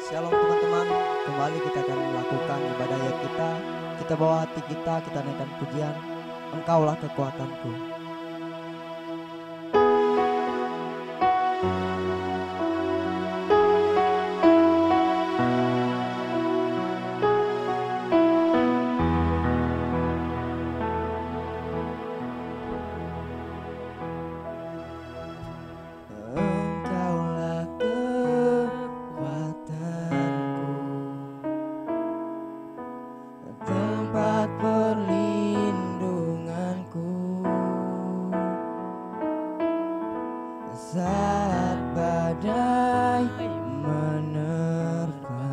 Shalom teman-teman, kembali kita akan melakukan ibadah ayat kita. Kita bawa hati kita naikkan pujian, Engkaulah kekuatanku. Tempat perlindunganku saat badai menerpa.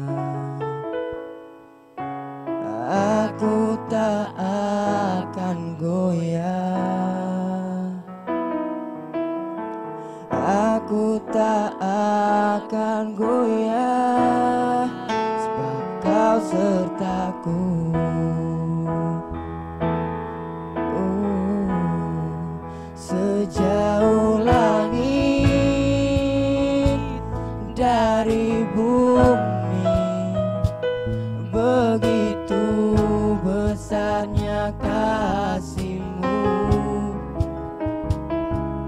Aku tak akan goyah, aku tak akan goyah, sebab Kau sertaku. Sejauh langit dari bumi, begitu besarnya kasih-Mu,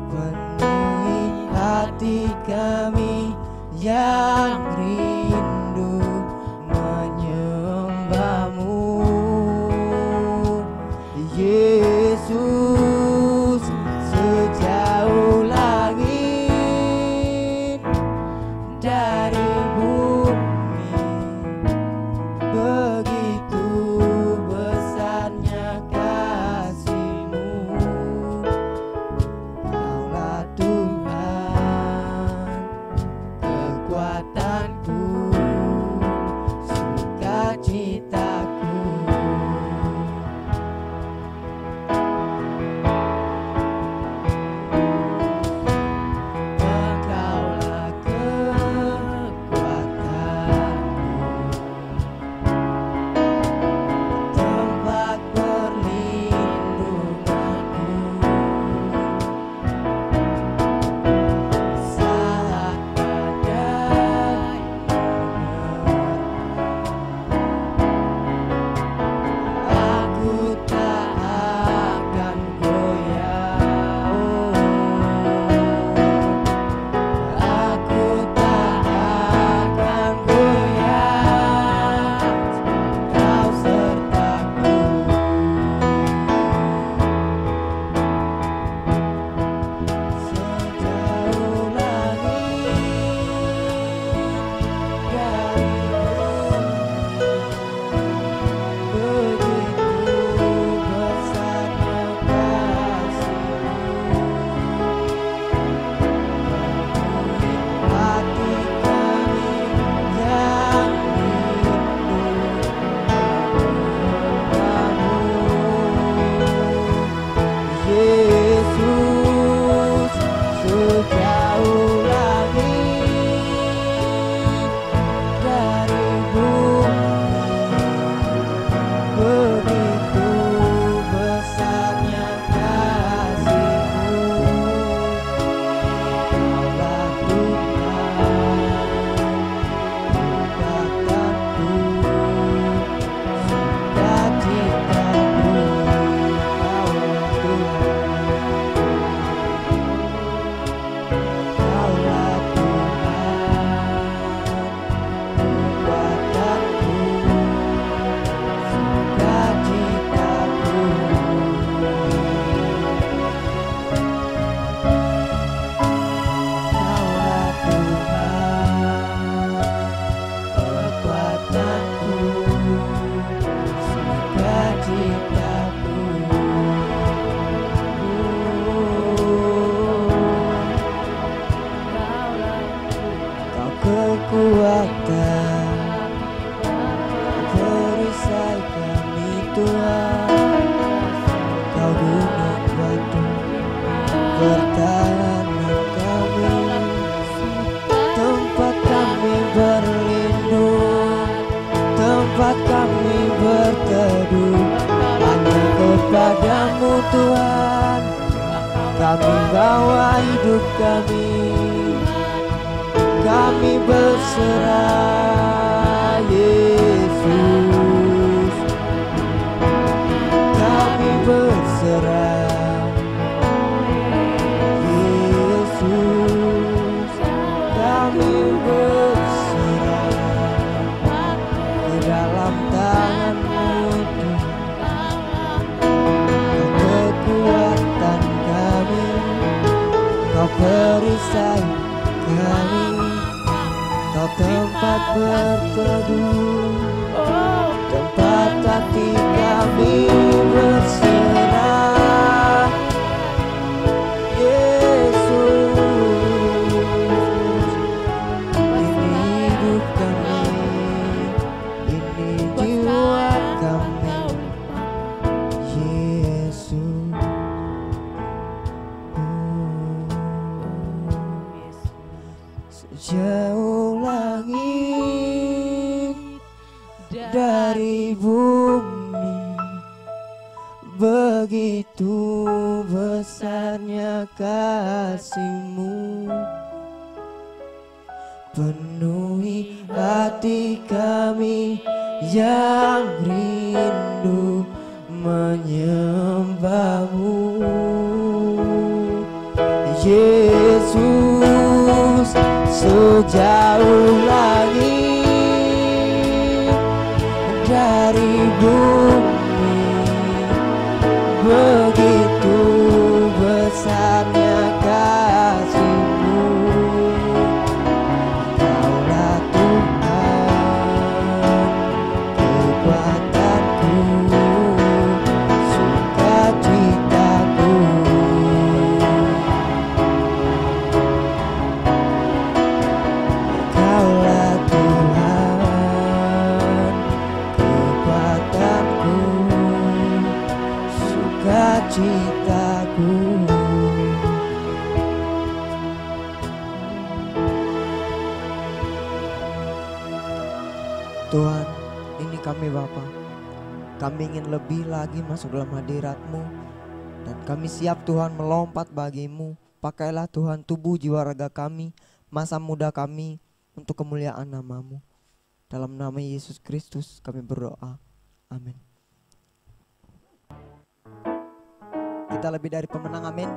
penuhi hati kami yang rindu menyembah-Mu, Yesus. Sejauh langit dari bumi, begitu besarnya kasih-Mu. Kaulah Tuhan, kekuatanku, sukacitaku. Engkaulah kekuatanku, tempat perlindunganku saat badai menerpa. Aku tak akan goyah, aku tak akan goyah, Kau sertaku. Sejauh langit dari bumi, begitu besarnya kasih-Mu, penuhi hati kami yang rindu menyembah-Mu, Yesus. Sejauh langit dari bumi, begitu besarnya kasih-Mu. Kaulah Tuhan, kekuatanku, sukacitaku. Kaulah Tuhan, Kaulah Tuhan, kekuatanku, sukacitaku. Kaulah Tuhan, kekuatanku, sukacitaku. Kau kekuatan, perisai kami Tuhan. Kau gunung batu, pertahanan kami, tempat kami berlindung, tempat kami berteduh. hidup hanya kepadamu Tuhan. Kami bawa hidup kami berserah Yesus. Kami berserah Yesus. Kami berserah ke dalam tangan-Mu Tuhan. Kau kekuatan kami, Kau perisai kami, Kau tempat berteduh, tempat hati kami berserah Yesus. Ini hidup kami, ini jiwa kami Yesus. Sejauh langit dari bumi, begitu besarnya kasih-Mu. Penuhi hati kami yang rindu menyembah-Mu Yesus. Sejauh langit dari bumi, begitu besarnya kasih-Mu. Kaulah Tuhan, kekuatanku, sukacitaku. Kaulah Tuhan, kekuatanku, sukacitaku. Tuhan, ini kami Bapa. Kami ingin lebih lagi masuk dalam hadirat-Mu, dan kami siap Tuhan melompat bagi-Mu. Pakailah Tuhan tubuh jiwa raga kami, masa muda kami, untuk kemuliaan nama-Mu. Dalam nama Yesus Kristus kami berdoa. Amin. Kita lebih dari pemenang, amin.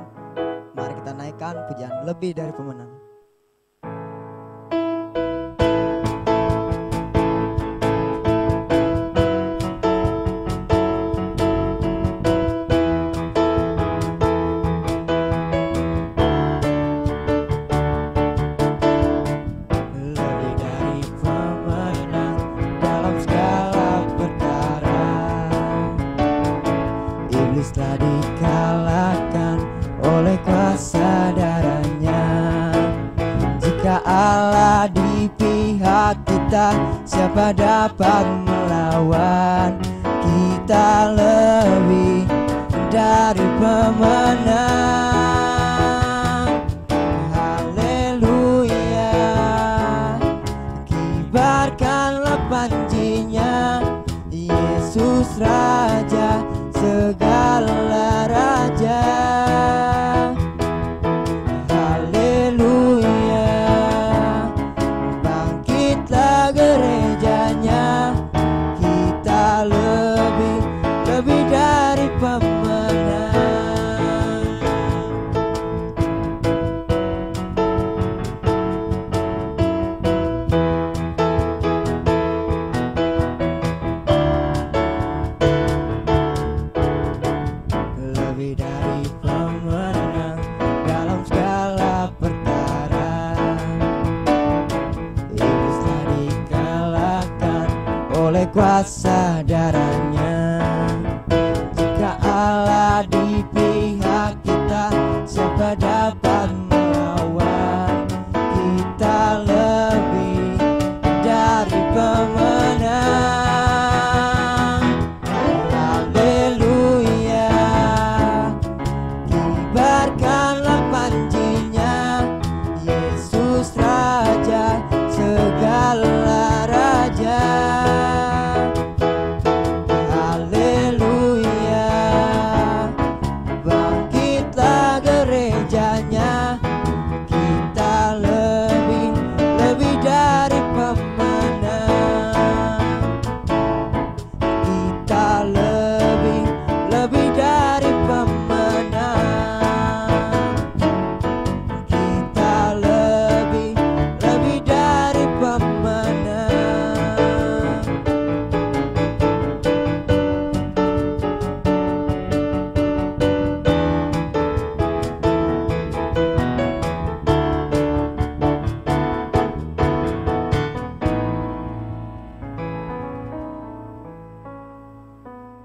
Mari kita naikkan pujian lebih dari pemenang. Telah dikalahkan oleh kuasa darahnya. Jika Allah di pihak kita, siapa dapat melawan? Kita lebih dari pemenang. Haleluya, kibarkanlah panjinya, Yesus Raja segala raja. Haleluya, bangkitlah gerejanya, kita lebih dari pemenang. Lebih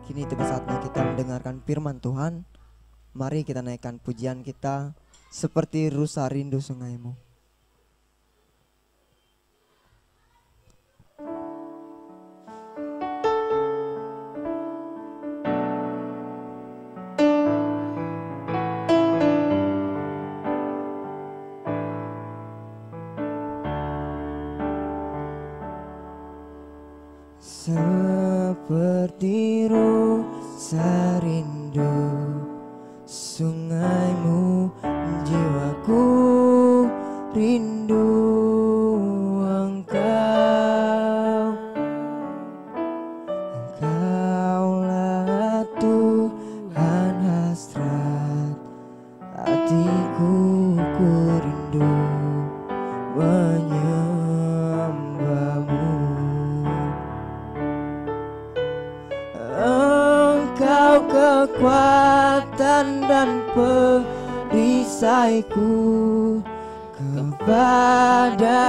Kini tiba saatnya kita mendengarkan firman Tuhan. Mari kita naikkan pujian kita seperti rusa rindu sungaimu. Seperti rusa rindu sungaimu, jiwaku rindu Engkau. Engkaulah Tuhan hasrat hatiku, ku rindu menyembahmu. Engkau kekuatan dan perisaiku, kepadamu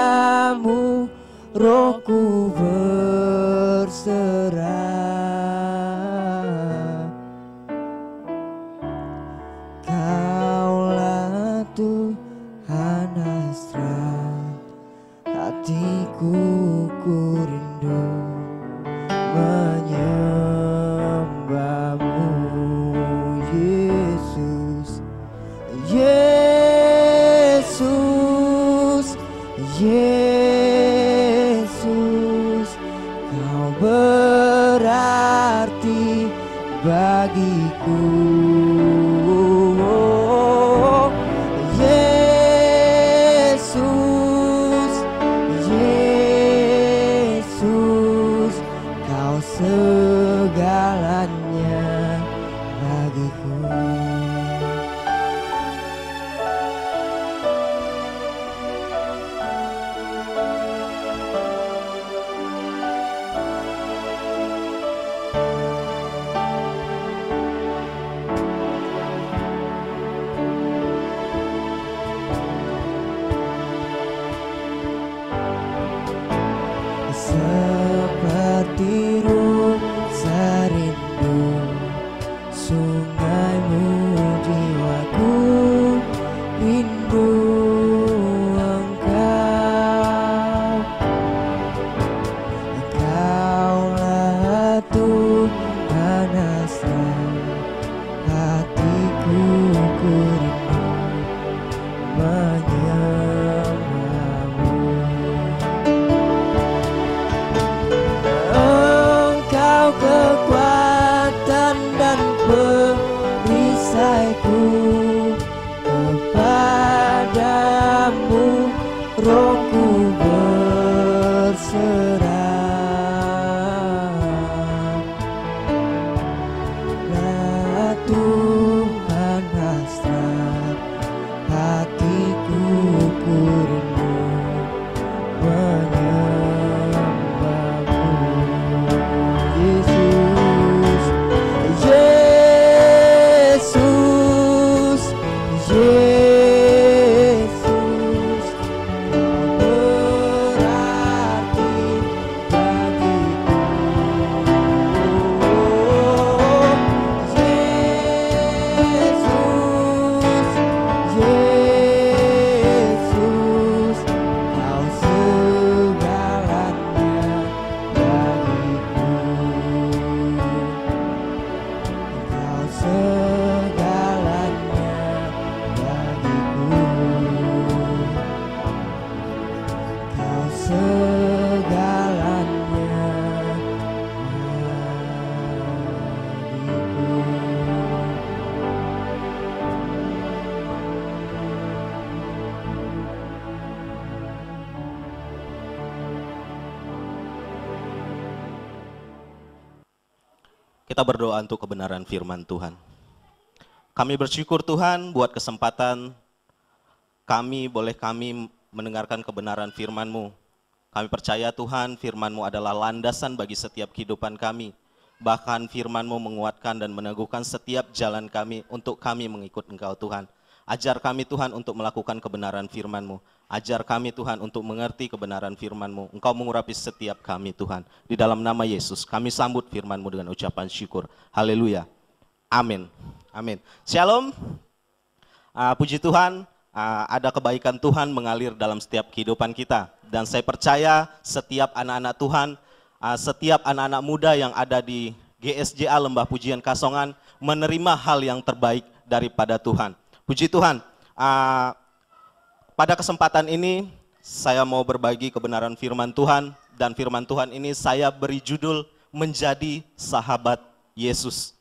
rohku berserah. Kaulah Tuhan hasrat hatiku, ku rindu menyembahmu. Yesus, Yesus, Yesus, Kau berarti bagiku. Yesus, Yesus, Kau segalanya bagiku. Seperti rusa rindu sungaimu, jiwaku rindu Engkau. Engkaulah Tuhan hasrat hatiku, ku rindu menyembahmu. Engkau kekuatan dan perisaiku, kepadamu rohku berserah. Lah Tuhan hasrat hatiku, ku rindu menyembahmu. Yesus, Yesus, Yesus, Kau berarti bagiku. Yesus, Yesus, Kau segalanya bagiku. Kau segalanya bagiku. Kau segalanya Kita berdoa untuk kebenaran firman Tuhan. Kami bersyukur Tuhan buat kesempatan kami mendengarkan kebenaran firman-Mu. Kami percaya Tuhan firman-Mu adalah landasan bagi setiap kehidupan kami. Bahkan firman-Mu menguatkan dan meneguhkan setiap jalan kami untuk kami mengikut Engkau Tuhan. Ajar kami Tuhan untuk melakukan kebenaran firman-Mu. Ajar kami Tuhan untuk mengerti kebenaran firman-Mu. Engkau mengurapi setiap kami Tuhan. Di dalam nama Yesus kami sambut firman-Mu dengan ucapan syukur. Haleluya. Amin. Amin. Shalom. Puji Tuhan, ada kebaikan Tuhan mengalir dalam setiap kehidupan kita. Dan saya percaya setiap anak-anak Tuhan, setiap anak-anak muda yang ada di GSJA Lembah Pujian Kasongan menerima hal yang terbaik daripada Tuhan. Puji Tuhan, pada kesempatan ini saya mau berbagi kebenaran firman Tuhan, dan firman Tuhan ini saya beri judul Menjadi Sahabat Yesus.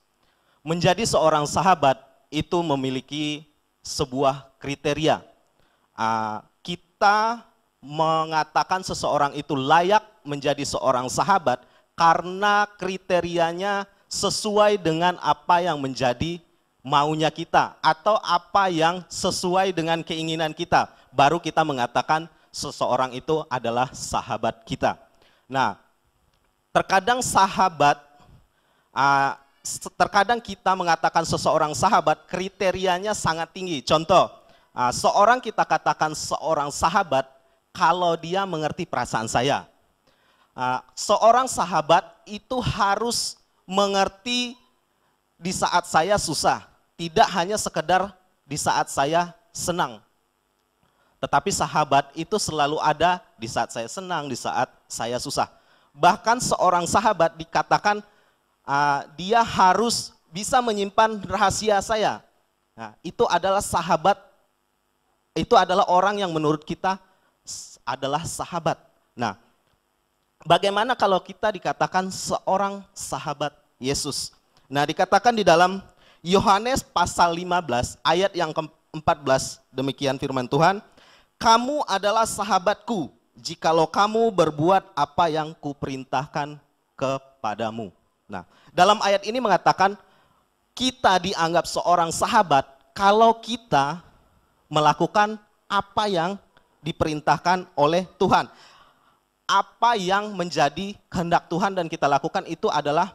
Menjadi seorang sahabat itu memiliki sebuah kriteria. Kita mengatakan seseorang itu layak menjadi seorang sahabat karena kriterianya sesuai dengan apa yang menjadi maunya kita atau apa yang sesuai dengan keinginan kita, baru kita mengatakan seseorang itu adalah sahabat kita. Nah, terkadang kita mengatakan seseorang sahabat kriterianya sangat tinggi. Contoh, seorang kita katakan seorang sahabat kalau dia mengerti perasaan saya. Seorang sahabat itu harus mengerti di saat saya susah. Tidak hanya sekedar di saat saya senang. Tetapi sahabat itu selalu ada di saat saya senang, di saat saya susah. Bahkan seorang sahabat dikatakan dia harus bisa menyimpan rahasia saya. Nah, itu adalah sahabat, itu adalah orang yang menurut kita adalah sahabat. Nah, bagaimana kalau kita dikatakan seorang sahabat Yesus? Nah, dikatakan di dalam Yohanes pasal 15 ayat yang ke-14, demikian firman Tuhan, kamu adalah sahabatku jikalau kamu berbuat apa yang kuperintahkan kepadamu. Nah, dalam ayat ini mengatakan kita dianggap seorang sahabat kalau kita melakukan apa yang diperintahkan oleh Tuhan. Apa yang menjadi kehendak Tuhan dan kita lakukan itu adalah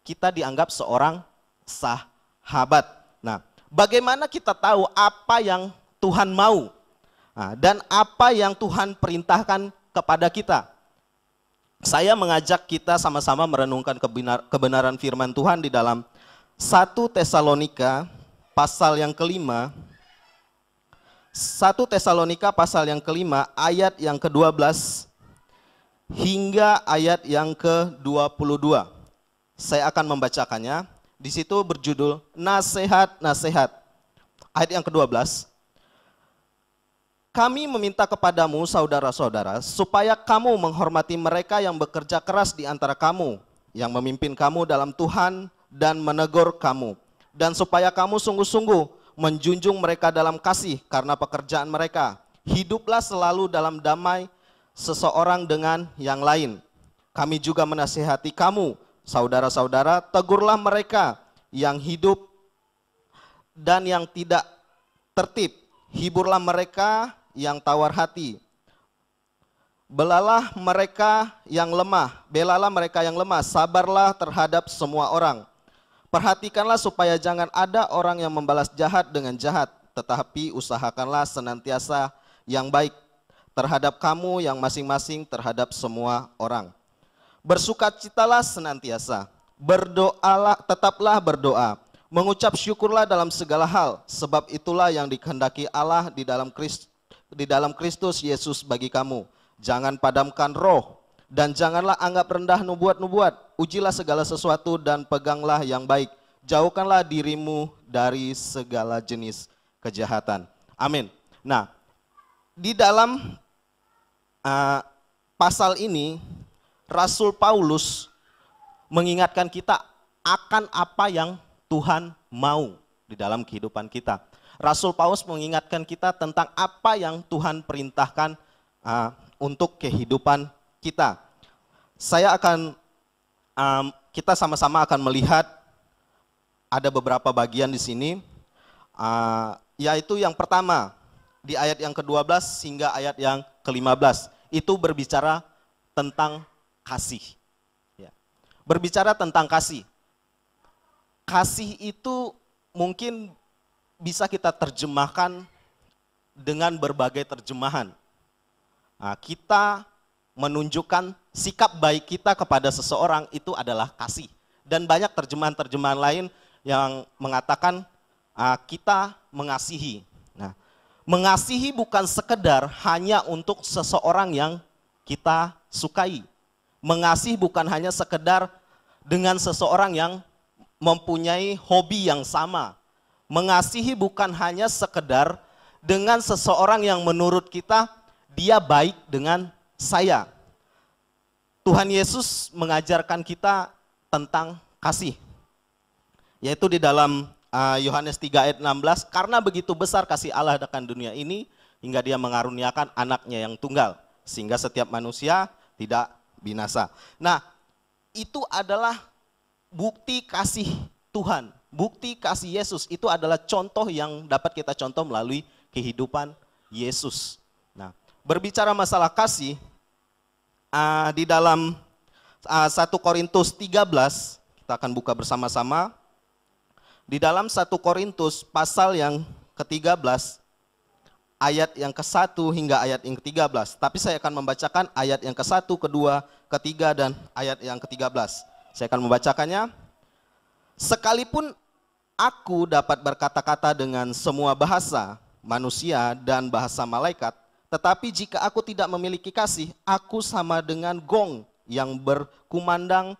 kita dianggap seorang sahabat. Nah, bagaimana kita tahu apa yang Tuhan mau dan apa yang Tuhan perintahkan kepada kita? Saya mengajak kita sama-sama merenungkan kebenaran firman Tuhan di dalam 1 Tesalonika pasal yang kelima. 1 Tesalonika pasal yang kelima ayat yang ke-12 hingga ayat yang ke-22. Saya akan membacakannya. Di situ berjudul Nasihat-Nasihat. Ayat yang ke-12. Kami meminta kepadamu saudara-saudara supaya kamu menghormati mereka yang bekerja keras di antara kamu, yang memimpin kamu dalam Tuhan dan menegur kamu. Dan supaya kamu sungguh-sungguh menjunjung mereka dalam kasih karena pekerjaan mereka. Hiduplah selalu dalam damai seseorang dengan yang lain. Kami juga menasihati kamu, saudara-saudara, tegurlah mereka yang hidup dan yang tidak tertib. Hiburlah mereka yang tawar hati. Belalah mereka yang lemah, sabarlah terhadap semua orang. Perhatikanlah supaya jangan ada orang yang membalas jahat dengan jahat, tetapi usahakanlah senantiasa yang baik terhadap kamu yang masing-masing terhadap semua orang. Bersukacitalah senantiasa, berdoalah, tetaplah berdoa, mengucap syukurlah dalam segala hal, sebab itulah yang dikehendaki Allah di dalam Kristus Yesus bagi kamu. Jangan padamkan roh, dan janganlah anggap rendah nubuat-nubuat. Ujilah segala sesuatu dan peganglah yang baik. Jauhkanlah dirimu dari segala jenis kejahatan. Amin. Nah, di dalam pasal ini, Rasul Paulus mengingatkan kita akan apa yang Tuhan mau di dalam kehidupan kita. Rasul Paulus mengingatkan kita tentang apa yang Tuhan perintahkan untuk kehidupan kita. Kita sama-sama akan melihat ada beberapa bagian di sini, yaitu yang pertama di ayat yang ke-12 hingga ayat yang ke-15 itu berbicara tentang kasih. Ya. Berbicara tentang kasih. Kasih itu mungkin bisa kita terjemahkan dengan berbagai terjemahan. Nah, kita menunjukkan sikap baik kita kepada seseorang itu adalah kasih. Dan banyak terjemahan-terjemahan lain yang mengatakan kita mengasihi. Nah, mengasihi bukan sekedar hanya untuk seseorang yang kita sukai. Mengasihi bukan hanya sekedar dengan seseorang yang mempunyai hobi yang sama. Mengasihi bukan hanya sekedar dengan seseorang yang menurut kita dia baik dengan saya. Tuhan Yesus mengajarkan kita tentang kasih. Yaitu di dalam Yohanes 3 ayat 16, karena begitu besar kasih Allah akan dunia ini, hingga dia mengaruniakan anaknya yang tunggal, sehingga setiap manusia tidak binasa. Nah, itu adalah bukti kasih Tuhan, bukti kasih Yesus, itu adalah contoh yang dapat kita contoh melalui kehidupan Yesus. Nah, berbicara masalah kasih, di dalam 1 Korintus 13, kita akan buka bersama-sama. Di dalam 1 Korintus pasal yang ke-13, ayat yang ke-1 hingga ayat yang ke-13. Tapi saya akan membacakan ayat yang ke-1, ke-2, ke-3, dan ayat yang ke-13. Saya akan membacakannya. Sekalipun aku dapat berkata-kata dengan semua bahasa manusia dan bahasa malaikat, tetapi jika aku tidak memiliki kasih, aku sama dengan gong yang berkumandang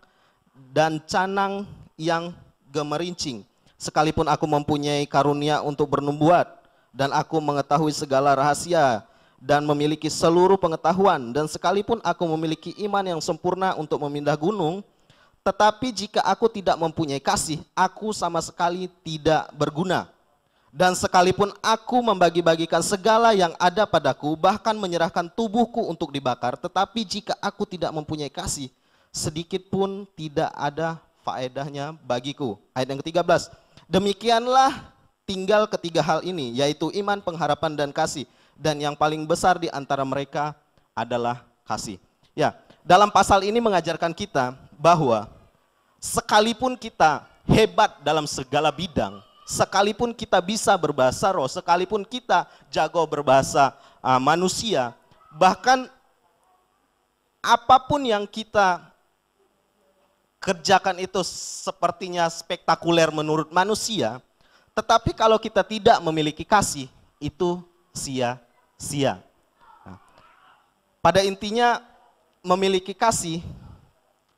dan canang yang gemerincing. Sekalipun aku mempunyai karunia untuk bernubuat, dan aku mengetahui segala rahasia dan memiliki seluruh pengetahuan, dan sekalipun aku memiliki iman yang sempurna untuk memindah gunung, tetapi jika aku tidak mempunyai kasih, aku sama sekali tidak berguna. Dan sekalipun aku membagi-bagikan segala yang ada padaku, bahkan menyerahkan tubuhku untuk dibakar, tetapi jika aku tidak mempunyai kasih, sedikit pun tidak ada faedahnya bagiku. Ayat yang ke-13. Demikianlah tinggal ketiga hal ini, yaitu iman, pengharapan, dan kasih. Dan yang paling besar di antara mereka adalah kasih. Ya, dalam pasal ini mengajarkan kita bahwa sekalipun kita hebat dalam segala bidang, sekalipun kita bisa berbahasa roh, sekalipun kita jago berbahasa manusia, bahkan apapun yang kita kerjakan itu sepertinya spektakuler menurut manusia, tetapi kalau kita tidak memiliki kasih, itu sia-sia. Nah, pada intinya memiliki kasih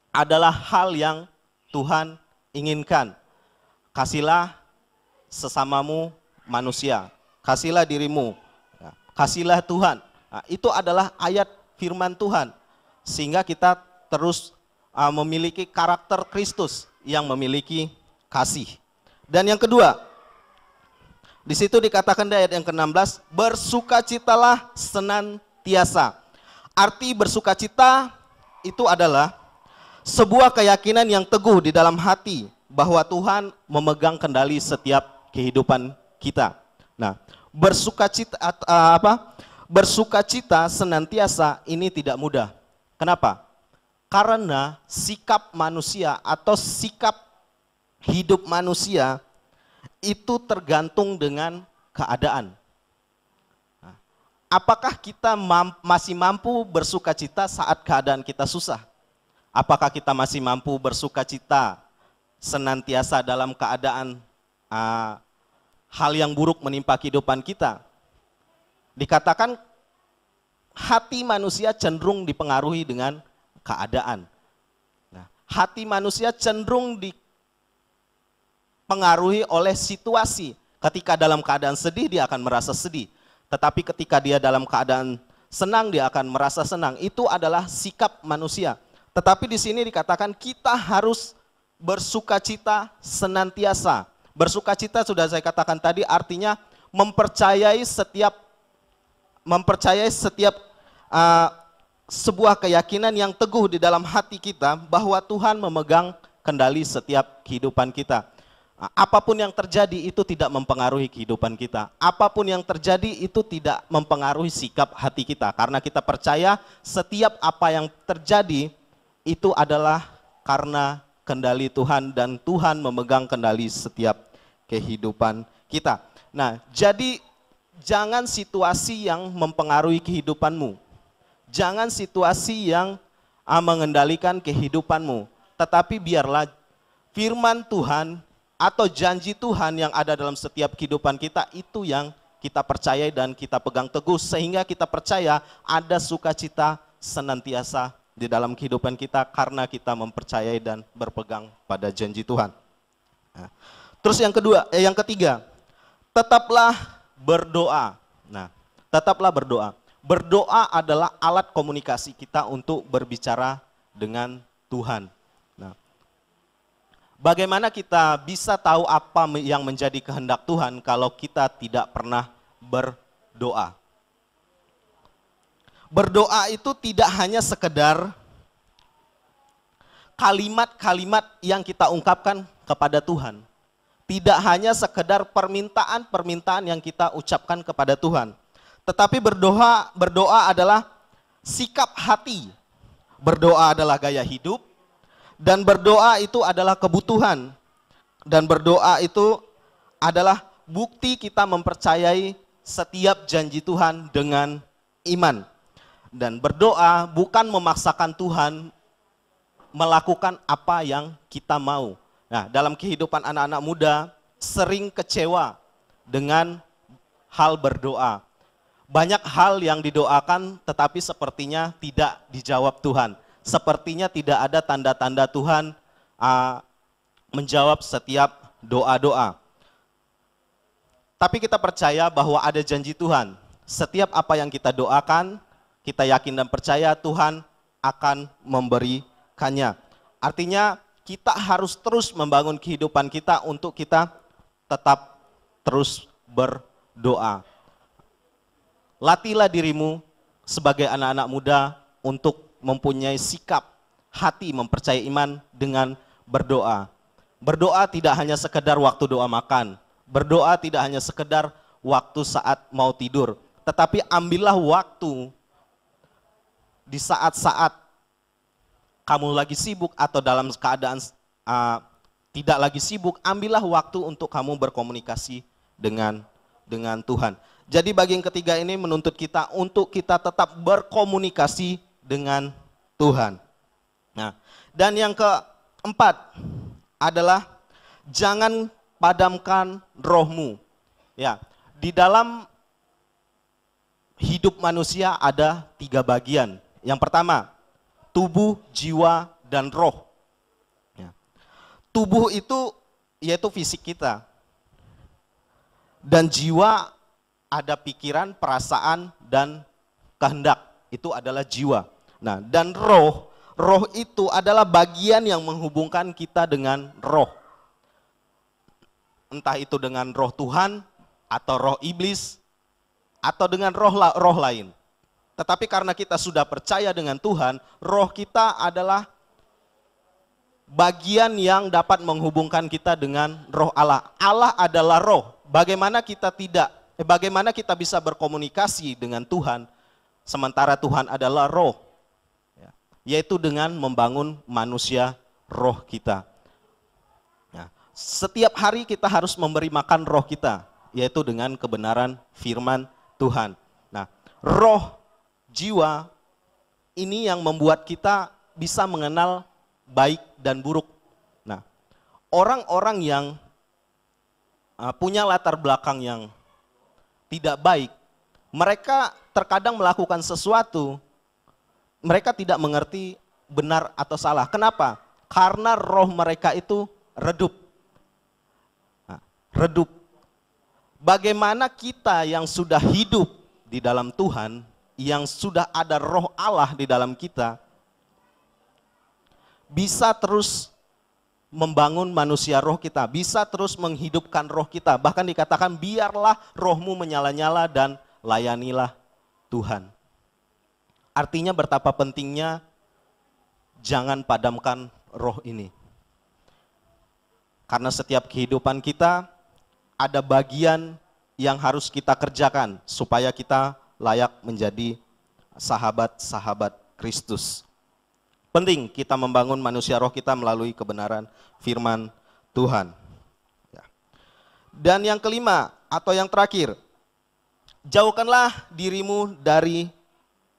adalah hal yang Tuhan inginkan. Kasihlah sesamamu manusia, kasihlah dirimu, kasihlah Tuhan. Nah, itu adalah ayat firman Tuhan, sehingga kita terus memiliki karakter Kristus yang memiliki kasih. Dan yang kedua, di situ dikatakan di ayat yang ke-16, bersukacitalah senantiasa. Arti bersukacita itu adalah sebuah keyakinan yang teguh di dalam hati bahwa Tuhan memegang kendali setiap kehidupan kita. Nah, bersukacita senantiasa ini tidak mudah. Kenapa? Karena sikap manusia atau sikap hidup manusia itu tergantung dengan keadaan. Nah, apakah kita masih mampu bersukacita saat keadaan kita susah? Apakah kita masih mampu bersukacita senantiasa dalam keadaan hal yang buruk menimpa kehidupan kita? Dikatakan hati manusia cenderung dipengaruhi dengan keadaan. Nah, hati manusia cenderung dipengaruhi oleh situasi. Ketika dalam keadaan sedih, dia akan merasa sedih. Tetapi ketika dia dalam keadaan senang, dia akan merasa senang. Itu adalah sikap manusia. Tetapi di sini dikatakan kita harus bersukacita senantiasa. Bersukacita sudah saya katakan tadi artinya mempercayai setiap sebuah keyakinan yang teguh di dalam hati kita bahwa Tuhan memegang kendali setiap kehidupan kita. Apapun yang terjadi itu tidak mempengaruhi kehidupan kita. Apapun yang terjadi itu tidak mempengaruhi sikap hati kita. Karena kita percaya setiap apa yang terjadi itu adalah karena kendali Tuhan dan Tuhan memegang kendali setiap kehidupan kita. Nah, jadi jangan situasi yang mempengaruhi kehidupanmu. Jangan situasi yang mengendalikan kehidupanmu. Tetapi biarlah firman Tuhan atau janji Tuhan yang ada dalam setiap kehidupan kita itu yang kita percayai dan kita pegang teguh. Sehingga kita percaya ada sukacita senantiasa di dalam kehidupan kita karena kita mempercayai dan berpegang pada janji Tuhan. Nah, terus yang ketiga, tetaplah berdoa. Nah, tetaplah berdoa. Berdoa adalah alat komunikasi kita untuk berbicara dengan Tuhan. Nah, bagaimana kita bisa tahu apa yang menjadi kehendak Tuhan kalau kita tidak pernah berdoa? Berdoa itu tidak hanya sekedar kalimat-kalimat yang kita ungkapkan kepada Tuhan. Tidak hanya sekedar permintaan-permintaan yang kita ucapkan kepada Tuhan. Tetapi berdoa adalah sikap hati. Berdoa adalah gaya hidup. Dan berdoa itu adalah kebutuhan. Dan berdoa itu adalah bukti kita mempercayai setiap janji Tuhan dengan iman. Dan berdoa bukan memaksakan Tuhan melakukan apa yang kita mau. Nah, dalam kehidupan anak-anak muda sering kecewa dengan hal berdoa. Banyak hal yang didoakan tetapi sepertinya tidak dijawab Tuhan. Sepertinya tidak ada tanda-tanda Tuhan menjawab setiap doa-doa. Tapi kita percaya bahwa ada janji Tuhan. Setiap apa yang kita doakan, kita yakin dan percaya Tuhan akan memberikannya. Artinya kita harus terus membangun kehidupan kita untuk kita tetap terus berdoa. Latihlah dirimu sebagai anak-anak muda untuk mempunyai sikap hati mempercayai iman dengan berdoa. Berdoa tidak hanya sekedar waktu doa makan. Berdoa tidak hanya sekedar waktu saat mau tidur. Tetapi ambillah waktu di saat-saat kamu lagi sibuk atau dalam keadaan tidak lagi sibuk, ambillah waktu untuk kamu berkomunikasi dengan Tuhan. Jadi bagian ketiga ini menuntut kita untuk kita tetap berkomunikasi dengan Tuhan. Nah, dan yang keempat adalah jangan padamkan rohmu. Ya, di dalam hidup manusia ada 3 bagian. Yang pertama, tubuh, jiwa, dan roh. Ya. Tubuh itu yaitu fisik kita. Dan jiwa ada pikiran, perasaan, dan kehendak. Itu adalah jiwa. Nah, dan roh itu adalah bagian yang menghubungkan kita dengan roh. Entah itu dengan roh Tuhan, atau roh iblis, atau dengan roh lain. Tetapi karena kita sudah percaya dengan Tuhan, roh kita adalah bagian yang dapat menghubungkan kita dengan roh Allah. Allah adalah roh. Bagaimana kita bisa berkomunikasi dengan Tuhan sementara Tuhan adalah roh? Yaitu dengan membangun manusia roh kita. Nah, setiap hari kita harus memberi makan roh kita, yaitu dengan kebenaran firman Tuhan. Nah, roh jiwa ini yang membuat kita bisa mengenal baik dan buruk. Nah, orang-orang yang punya latar belakang yang tidak baik, mereka terkadang melakukan sesuatu, mereka tidak mengerti benar atau salah. Kenapa? Karena roh mereka itu redup. Nah, redup. Bagaimana kita yang sudah hidup di dalam Tuhan, yang sudah ada roh Allah di dalam kita, bisa terus membangun manusia roh kita, bisa terus menghidupkan roh kita. Bahkan dikatakan biarlah rohmu menyala-nyala dan layanilah Tuhan. Artinya betapa pentingnya jangan padamkan roh ini. Karena setiap kehidupan kita ada bagian yang harus kita kerjakan supaya kita layak menjadi sahabat-sahabat Kristus. Penting kita membangun manusia roh kita melalui kebenaran firman Tuhan. Dan yang kelima, atau yang terakhir, jauhkanlah dirimu dari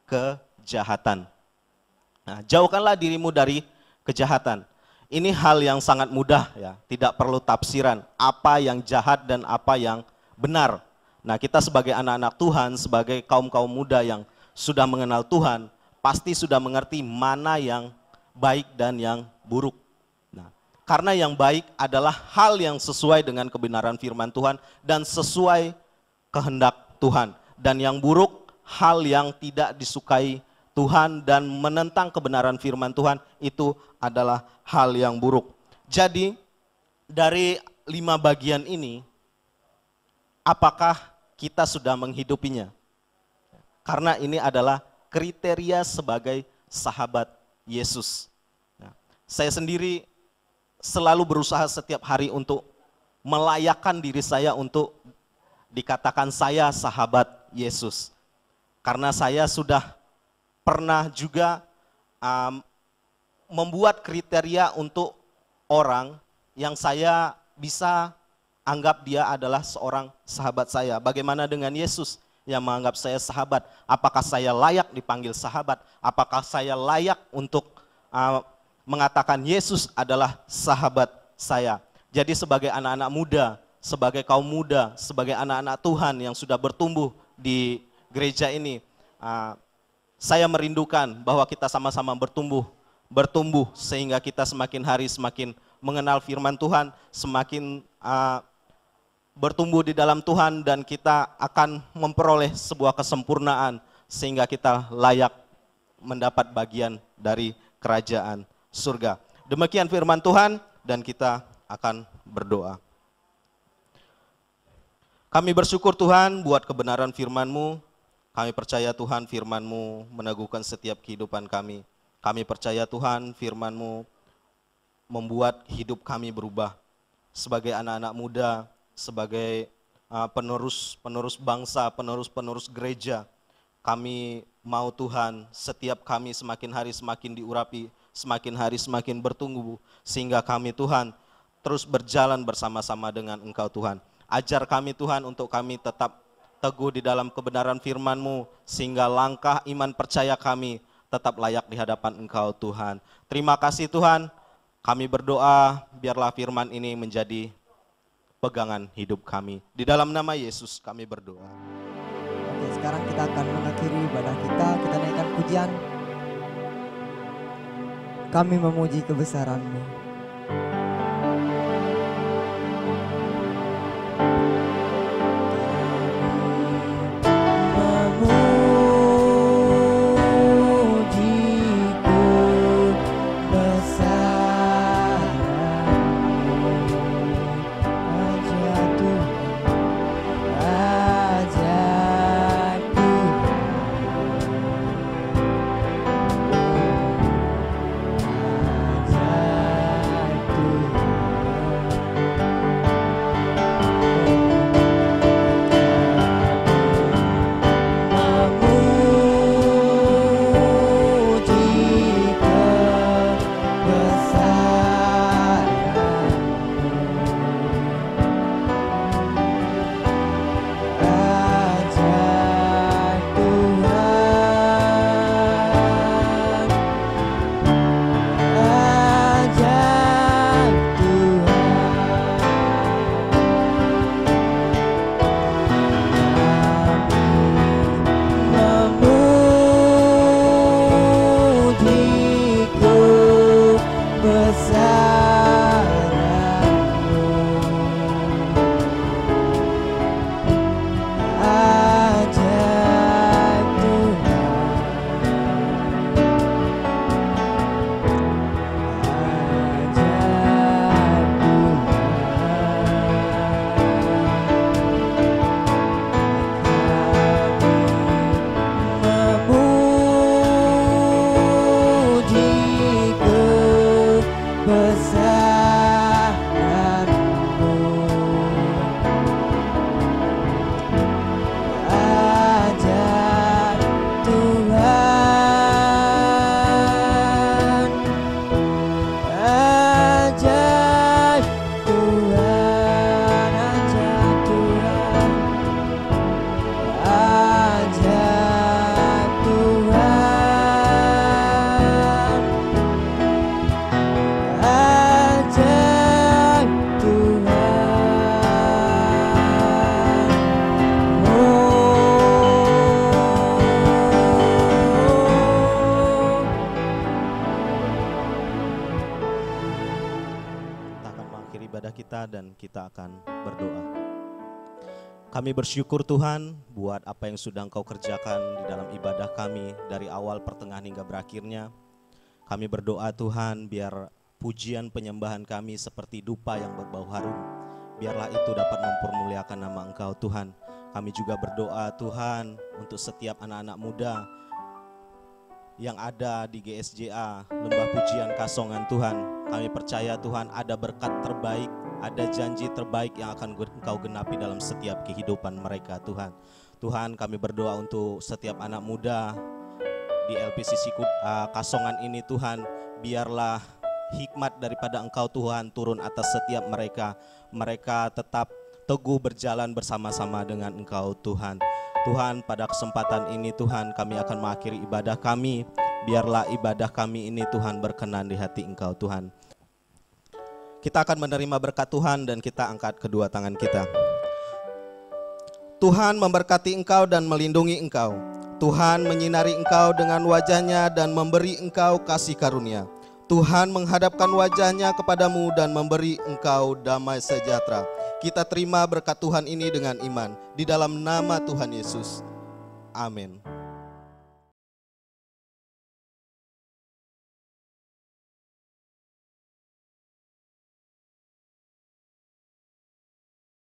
kejahatan. Nah, jauhkanlah dirimu dari kejahatan. Ini hal yang sangat mudah ya, tidak perlu tafsiran apa yang jahat dan apa yang benar. Nah, kita sebagai anak-anak Tuhan, sebagai kaum-kaum muda yang sudah mengenal Tuhan, pasti sudah mengerti mana yang baik dan yang buruk. Nah, karena yang baik adalah hal yang sesuai dengan kebenaran firman Tuhan dan sesuai kehendak Tuhan. Dan yang buruk, hal yang tidak disukai Tuhan dan menentang kebenaran firman Tuhan, itu adalah hal yang buruk. Jadi dari 5 bagian ini, apakah kita sudah menghidupinya? Karena ini adalah kriteria sebagai sahabat Yesus. Nah, saya sendiri selalu berusaha setiap hari untuk melayakkan diri saya untuk dikatakan saya sahabat Yesus. Karena saya sudah pernah juga membuat kriteria untuk orang yang saya bisa anggap dia adalah seorang sahabat saya. Bagaimana dengan Yesus yang menganggap saya sahabat? Apakah saya layak dipanggil sahabat? Apakah saya layak untuk mengatakan Yesus adalah sahabat saya? Jadi sebagai anak-anak muda, sebagai kaum muda, sebagai anak-anak Tuhan yang sudah bertumbuh di gereja ini, saya merindukan bahwa kita sama-sama bertumbuh sehingga kita semakin hari semakin mengenal firman Tuhan, semakin bertumbuh di dalam Tuhan, dan kita akan memperoleh sebuah kesempurnaan sehingga kita layak mendapat bagian dari kerajaan surga. Demikian firman Tuhan, dan kita akan berdoa. Kami bersyukur Tuhan buat kebenaran firman-Mu. Kami percaya Tuhan firman-Mu meneguhkan setiap kehidupan kami. Kami percaya Tuhan firman-Mu membuat hidup kami berubah. Sebagai anak-anak muda, sebagai penerus bangsa, penerus gereja, kami mau Tuhan setiap kami semakin hari semakin diurapi, semakin hari semakin bertumbuh, sehingga kami Tuhan terus berjalan bersama-sama dengan Engkau Tuhan. Ajar kami Tuhan untuk kami tetap teguh di dalam kebenaran firman-Mu, sehingga langkah iman percaya kami tetap layak di hadapan Engkau Tuhan. Terima kasih Tuhan, kami berdoa biarlah firman ini menjadi pegangan hidup kami. Di dalam nama Yesus kami berdoa. Oke, sekarang kita akan mengakhiri ibadah kita naikkan pujian. Kami memuji kebesaran-Mu. dan kita akan berdoa. Kami bersyukur Tuhan buat apa yang sudah Engkau kerjakan di dalam ibadah kami dari awal, pertengahan hingga berakhirnya. Kami berdoa Tuhan biar pujian penyembahan kami seperti dupa yang berbau harum. Biarlah itu dapat mempermuliakan nama Engkau Tuhan. Kami juga berdoa Tuhan untuk setiap anak-anak muda yang ada di GSJA Lembah Pujian Kasongan Tuhan. Kami percaya Tuhan ada berkat terbaik, ada janji terbaik yang akan Engkau genapi dalam setiap kehidupan mereka Tuhan. Tuhan, kami berdoa untuk setiap anak muda di LPCC Kasongan ini Tuhan, biarlah hikmat daripada Engkau Tuhan turun atas setiap mereka. Mereka tetap teguh berjalan bersama-sama dengan Engkau Tuhan. Tuhan, pada kesempatan ini Tuhan, kami akan mengakhiri ibadah kami. Biarlah ibadah kami ini Tuhan berkenan di hati Engkau Tuhan. Kita akan menerima berkat Tuhan dan kita angkat kedua tangan kita. Tuhan memberkati engkau dan melindungi engkau. Tuhan menyinari engkau dengan wajahnya dan memberi engkau kasih karunia. Tuhan menghadapkan wajahnya kepadamu dan memberi engkau damai sejahtera. Kita terima berkat Tuhan ini dengan iman. Di dalam nama Tuhan Yesus. Amin.